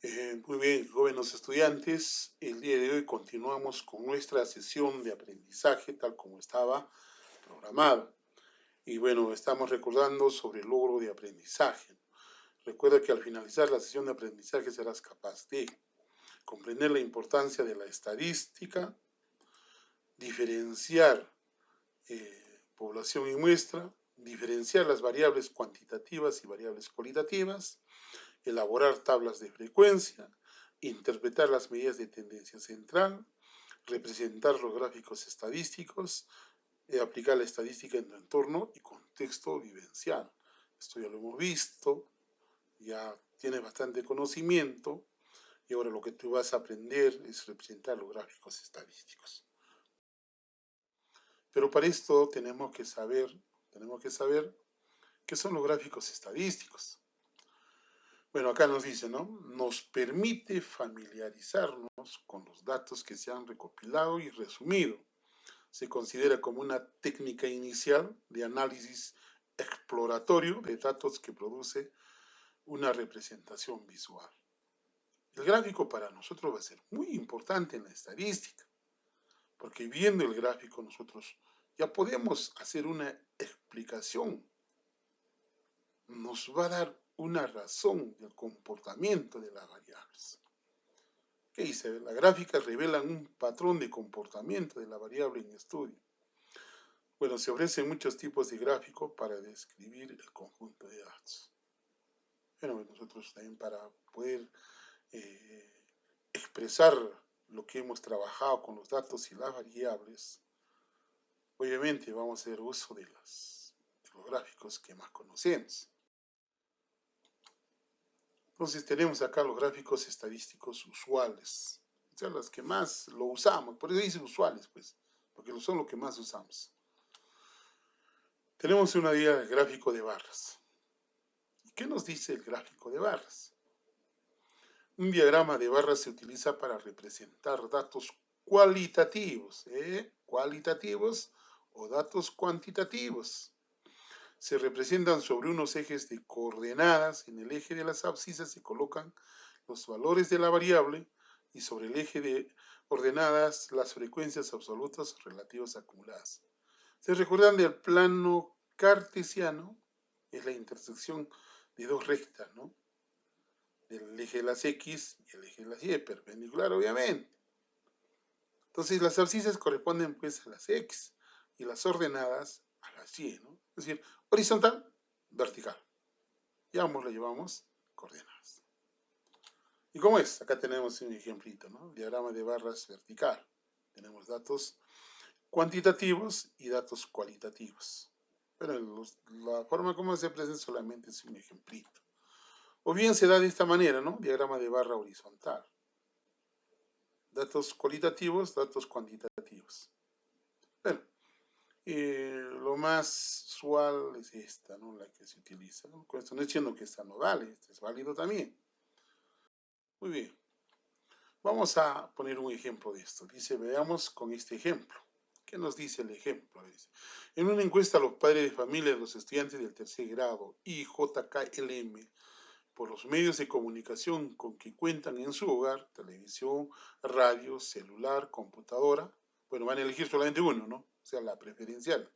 Muy bien, jóvenes estudiantes, el día de hoy continuamos con nuestra sesión de aprendizaje tal como estaba programado. Y bueno, estamos recordando sobre el logro de aprendizaje. Recuerda que al finalizar la sesión de aprendizaje serás capaz de comprender la importancia de la estadística, diferenciar población y muestra, diferenciar las variables cuantitativas y variables cualitativas, elaborar tablas de frecuencia, interpretar las medidas de tendencia central, representar los gráficos estadísticos, aplicar la estadística en tu entorno y contexto vivencial. Esto ya lo hemos visto, ya tienes bastante conocimiento y ahora lo que tú vas a aprender es representar los gráficos estadísticos. Pero para esto tenemos que saber qué son los gráficos estadísticos. Bueno, acá nos dice, ¿no? Nos permite familiarizarnos con los datos que se han recopilado y resumido. Se considera como una técnica inicial de análisis exploratorio de datos que produce una representación visual. El gráfico para nosotros va a ser muy importante en la estadística, porque viendo el gráfico nosotros ya podemos hacer una explicación. Nos va a dar una razón del comportamiento de las variables. ¿Qué dice? Las gráficas revelan un patrón de comportamiento de la variable en estudio. Bueno, se ofrecen muchos tipos de gráficos para describir el conjunto de datos. Bueno, nosotros también para poder expresar lo que hemos trabajado con los datos y las variables, obviamente vamos a hacer uso de los gráficos que más conocemos. Entonces tenemos acá los gráficos estadísticos usuales, o sea, los que más lo usamos, por eso dicen usuales, pues, porque son los que más usamos. Tenemos una guía de gráfico de barras. ¿Y qué nos dice el gráfico de barras? Un diagrama de barras se utiliza para representar datos cualitativos, cualitativos o datos cuantitativos. Se representan sobre unos ejes de coordenadas. En el eje de las abscisas se colocan los valores de la variable y sobre el eje de ordenadas las frecuencias absolutas relativas acumuladas. ¿Se recuerdan del plano cartesiano? Es la intersección de dos rectas, ¿no? Del eje de las X y el eje de las Y, perpendicular obviamente. Entonces las abscisas corresponden pues a las X y las ordenadas a las Y, ¿no? Es decir, horizontal, vertical. Y ambos lo llevamos coordenadas. ¿Y cómo es? Acá tenemos un ejemplito, ¿no? Diagrama de barras vertical. Tenemos datos cuantitativos y datos cualitativos. Pero la forma como se presenta solamente es un ejemplito. O bien se da de esta manera, ¿no? Diagrama de barra horizontal. Datos cualitativos, datos cuantitativos. Bueno, lo más usual es esta, ¿no? La que se utiliza, ¿no? Con esto no estoy diciendo que esta no vale, esta es válido también. Muy bien. Vamos a poner un ejemplo de esto. Dice, veamos con este ejemplo. ¿Qué nos dice el ejemplo? Dice, en una encuesta a los padres de familia de los estudiantes del tercer grado IJKLM, por los medios de comunicación con que cuentan en su hogar, televisión, radio, celular, computadora, bueno, van a elegir solamente uno, ¿no? O sea, la preferencial.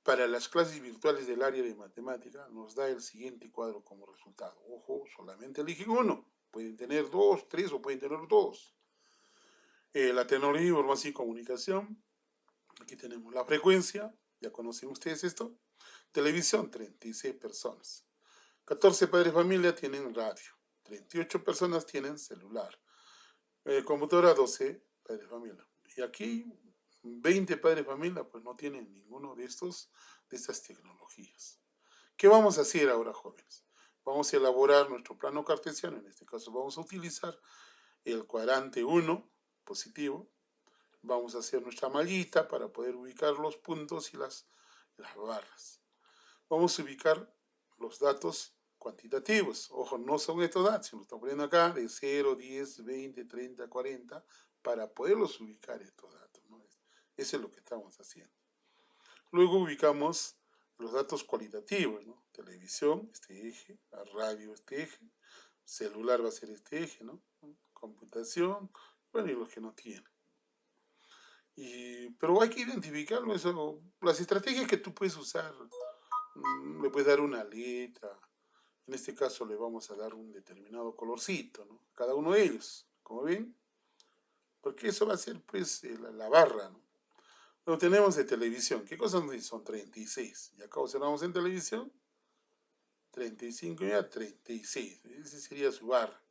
Para las clases virtuales del área de matemática, nos da el siguiente cuadro como resultado. Ojo, solamente eligen uno. Pueden tener dos, tres o pueden tener todos. La tecnología, información y comunicación. Aquí tenemos la frecuencia. Ya conocen ustedes esto. Televisión, 36 personas. 14 padres de familia tienen radio. 38 personas tienen celular. Computadora, 12 padres de familia. Y aquí 20 padres de familia pues no tienen ninguno de estas tecnologías. ¿Qué vamos a hacer ahora, jóvenes? Vamos a elaborar nuestro plano cartesiano. En este caso vamos a utilizar el cuadrante 1 positivo. Vamos a hacer nuestra mallita para poder ubicar los puntos y las barras. Vamos a ubicar los datos cuantitativos. Ojo, no son estos datos, se los estamos poniendo acá de 0, 10, 20, 30, 40, para poderlos ubicar estos datos, ¿no? Eso es lo que estamos haciendo. Luego ubicamos los datos cualitativos, ¿no? Televisión, este eje, radio, este eje, celular va a ser este eje, ¿no? Computación, bueno, y los que no tienen. Pero hay que identificarlo, eso, las estrategias que tú puedes usar, le puedes dar una letra, en este caso le vamos a dar un determinado colorcito, ¿no? Cada uno de ellos, como ven, porque eso va a ser pues la barra, ¿no? Lo tenemos de televisión, ¿qué cosas son 36? Y acá observamos en televisión, 35 y 36, ese sería su barra.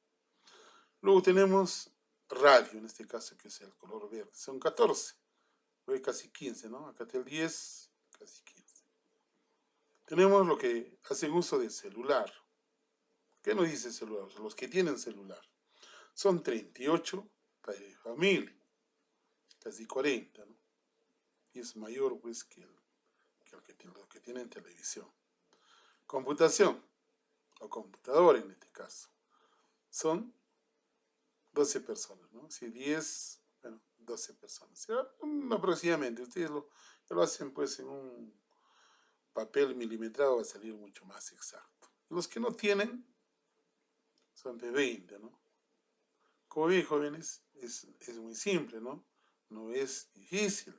Luego tenemos radio, en este caso, que es el color verde, son 14, voy casi 15, ¿no? Acá está el 10, casi 15. Tenemos lo que hacen uso de celular. ¿Qué nos dice celular? Los que tienen celular. Son 38 de familia, casi 40, ¿no? Y es mayor pues los que tienen televisión. Computación, o computadora en este caso, son 12 personas, ¿no? Si 10, bueno, 12 personas. Aproximadamente, ustedes lo hacen pues en un papel milimetrado, va a salir mucho más exacto. Los que no tienen son de 20, ¿no? Como ven, jóvenes, es muy simple, ¿no? No es difícil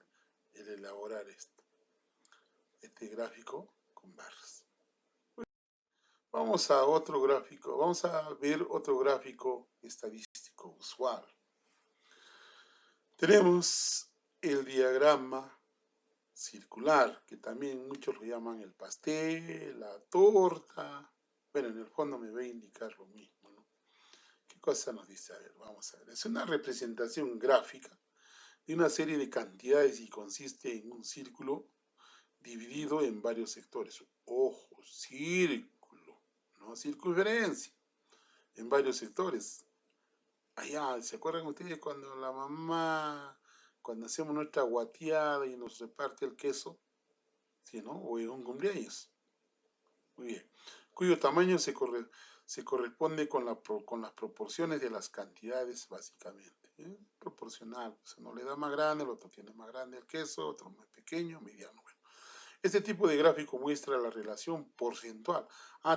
el elaborar este gráfico con barras. Vamos a otro gráfico, vamos a ver otro gráfico estadístico usual. Tenemos el diagrama circular, que también muchos lo llaman el pastel, la torta. Bueno, en el fondo me va a indicar lo mismo, ¿no? ¿Qué cosa nos dice? A ver, vamos a ver. Es una representación gráfica de una serie de cantidades y consiste en un círculo dividido en varios sectores. Ojo, círculo, no circunferencia, en varios sectores. Allá, ¿se acuerdan ustedes cuando la mamá, cuando hacemos nuestra guateada y nos reparte el queso? ¿Sí, no? O en un cumpleaños. Muy bien. Cuyo tamaño se corresponde con las proporciones de las cantidades, básicamente. Proporcional. Pues uno le da más grande, el otro tiene más grande el queso, otro más pequeño, mediano. Bueno. Este tipo de gráfico muestra la relación porcentual.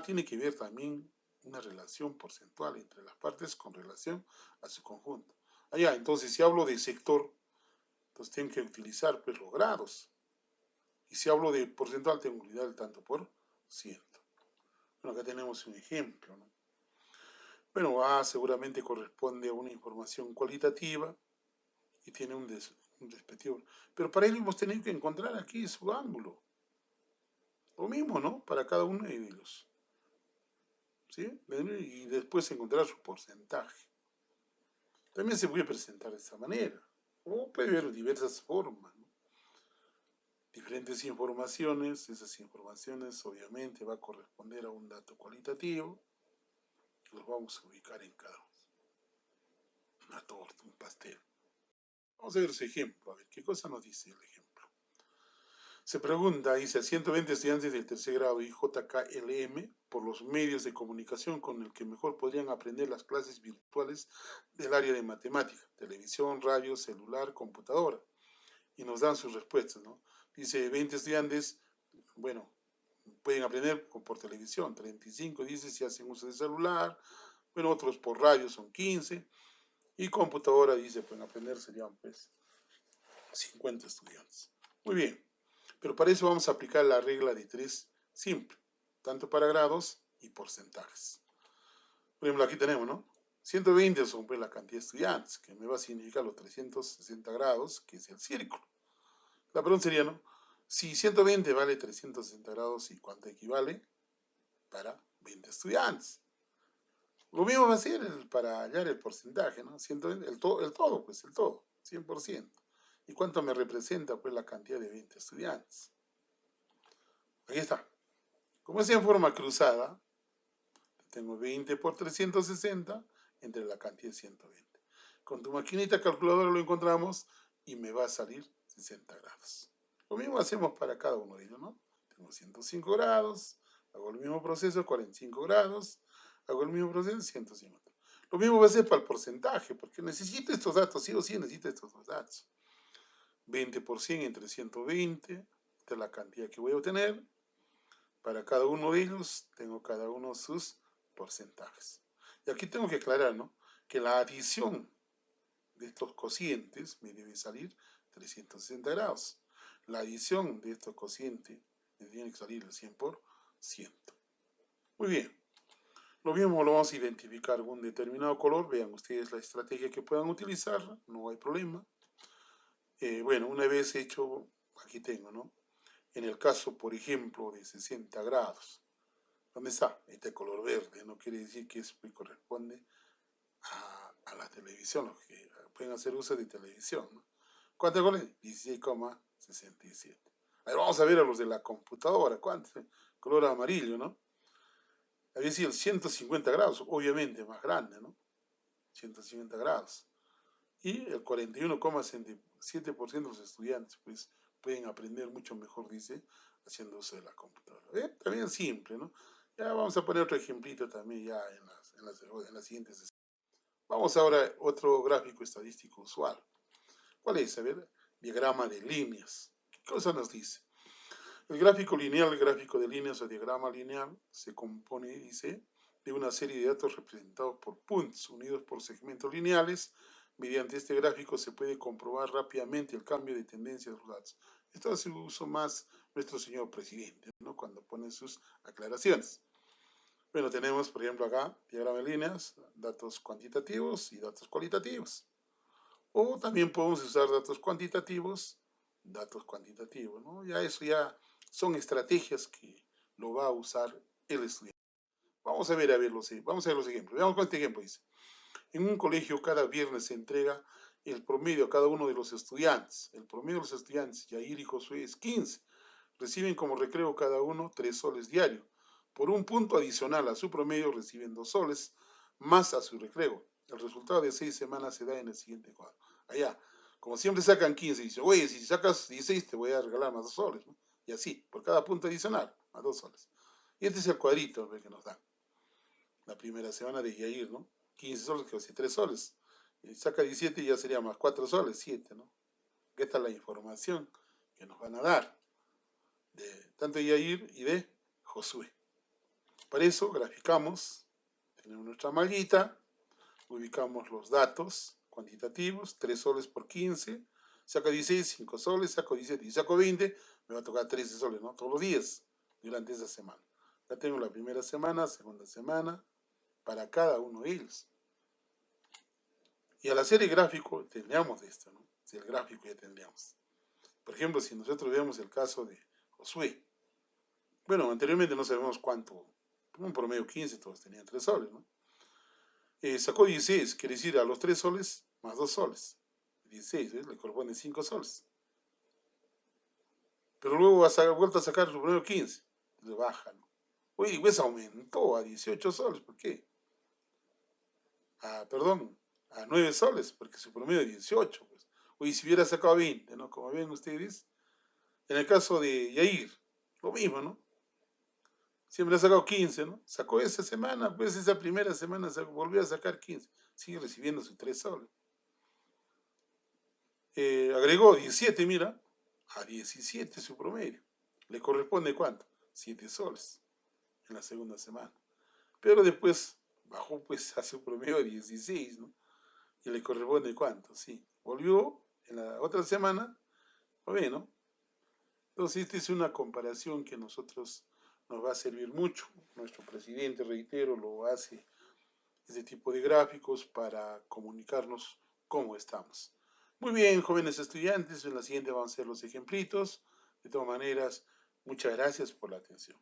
Tiene que ver también una relación porcentual entre las partes con relación a su conjunto. Entonces si hablo de sector, entonces tengo que utilizar pues los grados. Y si hablo de porcentual, tengo que utilizar el tanto por ciento. Bueno, acá tenemos un ejemplo, ¿no? Bueno, A seguramente corresponde a una información cualitativa y tiene un respectivo. Pero para ello hemos tenido que encontrar aquí su ángulo. Lo mismo, ¿no? Para cada uno de ellos. ¿Sí? Y después encontrar su porcentaje. También se puede presentar de esta manera. O puede haber diversas formas, ¿no? Diferentes informaciones. Esas informaciones obviamente va a corresponder a un dato cualitativo. Los vamos a ubicar en cada uno. Una torta, un pastel. Vamos a ver ese ejemplo, a ver qué cosa nos dice el ejemplo. Se pregunta, dice, a 120 estudiantes del tercer grado y JKLM por los medios de comunicación con el que mejor podrían aprender las clases virtuales del área de matemática, televisión, radio, celular, computadora. Y nos dan sus respuestas, ¿no? Dice, 20 estudiantes, bueno, pueden aprender por televisión, 35 dice si hacen uso de celular, bueno, otros por radio son 15, y computadora dice, pueden aprender, serían pues 50 estudiantes. Muy bien, pero para eso vamos a aplicar la regla de 3 simple, tanto para grados y porcentajes. Por ejemplo, aquí tenemos, ¿no? 120 son pues la cantidad de estudiantes, que me va a significar los 360 grados, que es el círculo. La pregunta sería, ¿no? Si 120 vale 360 grados, ¿y cuánto equivale para 20 estudiantes? Lo mismo va a ser para hallar el porcentaje, ¿no? 120, el todo, pues el todo, 100%. ¿Y cuánto me representa pues la cantidad de 20 estudiantes? Aquí está. Como es en forma cruzada, tengo 20 por 360 entre la cantidad de 120. Con tu maquinita calculadora lo encontramos y me va a salir 60 grados. Lo mismo hacemos para cada uno de ellos, ¿no? Tengo 105 grados, hago el mismo proceso, 45 grados, hago el mismo proceso, 150. Lo mismo va a ser para el porcentaje, porque necesito estos datos, sí o sí necesito estos dos datos. 20 por 100 entre 120, esta es la cantidad que voy a obtener. Para cada uno de ellos tengo cada uno sus porcentajes. Y aquí tengo que aclarar, ¿no?, que la adición de estos cocientes me debe salir 360 grados. La adición de estos cocientes me tiene que salir el 100%. Muy bien. Lo mismo lo vamos a identificar algún determinado color. Vean ustedes la estrategia que puedan utilizar. No hay problema. Bueno, una vez hecho, aquí tengo, ¿no? En el caso, por ejemplo, de 60 grados. ¿Dónde está? Este color verde. No quiere decir que eso corresponde a la televisión. Los que pueden hacer uso de televisión, ¿no? ¿Cuántos goles? 16,67. A ver, vamos a ver a los de la computadora. ¿Cuántos? Color amarillo, ¿no? Había sido 150 grados, obviamente más grande, ¿no? 150 grados. Y el 41,7% de los estudiantes, pues, pueden aprender mucho mejor, dice, haciendo uso de la computadora. También simple, ¿no? Ya vamos a poner otro ejemplito también ya en las siguientes. Vamos ahora a otro gráfico estadístico usual. ¿Cuál es? A ver, diagrama de líneas. ¿Qué cosa nos dice? El gráfico lineal, el gráfico de líneas o diagrama lineal, se compone, dice, de una serie de datos representados por puntos unidos por segmentos lineales. Mediante este gráfico se puede comprobar rápidamente el cambio de tendencia de los datos. Esto hace uso más nuestro señor presidente, ¿no?, cuando pone sus aclaraciones. Bueno, tenemos, por ejemplo, acá, diagrama de líneas, datos cuantitativos y datos cualitativos. O también podemos usar datos cuantitativos, ¿no? Ya eso ya son estrategias que lo va a usar el estudiante. Vamos a ver los ejemplos. Veamos con este ejemplo, dice. En un colegio cada viernes se entrega el promedio a cada uno de los estudiantes. El promedio de los estudiantes, Yair y Josué, es 15. Reciben como recreo cada uno 3 soles diarios. Por un punto adicional a su promedio reciben 2 soles más a su recreo. El resultado de 6 semanas se da en el siguiente cuadro. Allá, como siempre sacan 15, dice, oye, si sacas 16 te voy a regalar más 2 soles, ¿no? Y así, por cada punto adicional, más 2 soles. Y este es el cuadrito que nos da. La primera semana de Yair, ¿no? 15 soles, que hace 3 soles. Y saca 17 y ya sería más 4 soles, 7, ¿no? Esta es la información que nos van a dar, de tanto de Yair y de Josué. Para eso graficamos, tenemos nuestra mallita, ubicamos los datos cuantitativos, 3 soles por 15, saco 16, 5 soles, saco 17 y saco 20, me va a tocar 13 soles, ¿no? Todos los días durante esa semana. Ya tengo la primera semana, segunda semana, para cada uno de ellos. Y al hacer el gráfico tendríamos esto, ¿no? Si el gráfico ya tendríamos. Por ejemplo, si nosotros vemos el caso de Josué. Bueno, anteriormente no sabemos cuánto, un promedio 15, todos tenían 3 soles, ¿no? Sacó 16, quiere decir a los 3 soles más 2 soles. 16, ¿ves? Le corresponden 5 soles. Pero luego ha vuelto a sacar su promedio 15. Le baja, ¿no? Oye, pues aumentó a 18 soles, ¿por qué? Perdón, a 9 soles, porque su promedio es 18. Pues. Oye, si hubiera sacado 20, ¿no? Como ven ustedes, en el caso de Yair, lo mismo, ¿no? Siempre ha sacado 15, ¿no? Sacó esa semana, pues esa primera semana volvió a sacar 15. Sigue recibiendo sus 3 soles. Agregó 17, mira, a 17 su promedio. ¿Le corresponde cuánto? 7 soles en la segunda semana. Pero después bajó pues a su promedio de 16, ¿no? Y le corresponde cuánto, sí. Volvió en la otra semana, ¿no? Entonces esta es una comparación que nos va a servir mucho. Nuestro presidente, reitero, lo hace este tipo de gráficos para comunicarnos cómo estamos. Muy bien, jóvenes estudiantes, en la siguiente vamos a hacer los ejemplitos. De todas maneras, muchas gracias por la atención.